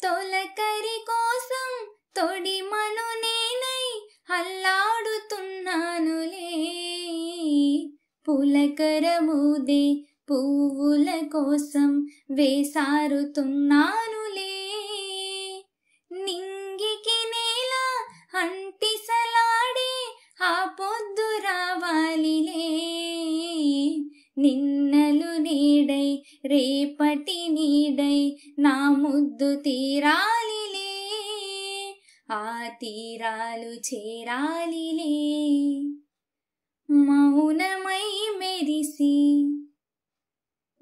తొలకరి కోసం తొడిమను నేనై అల్లాడుతున్నానులే. పులకరముదే పువ్వుల కోసం వేసారుతున్నానులే. నింగికి నేల అంటిసలాడే ఆ పొద్దు రావాలిలే. నిన్నలు నీడై రేపటి నీడై నా ముద్దు తీరాలిలే. ఆ తీరాలు చేరాలిలే. మౌనమై మెరిసి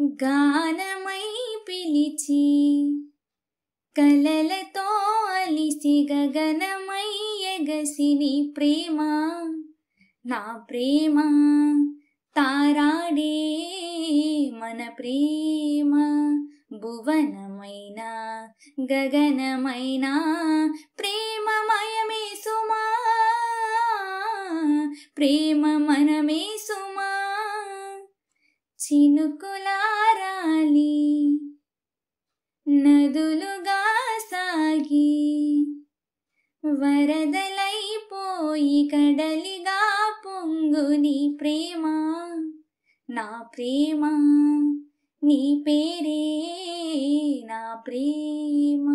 గానమై పిలిచి కలలతో అలిసి గగనమై ఎగసి నీ ప్రేమ నా ప్రేమ తారాడే మన ప్రేమ. భువనమైన గగనమైన ప్రేమమయమే సుమా, ప్రేమ మనమే సుమా. చినుకులారాలి నదులుగా సాగి వరదలైపోయి కడలిగా పొంగు నీ ప్రేమ నా ప్రేమ. నీ పేరే నా ప్రేమ.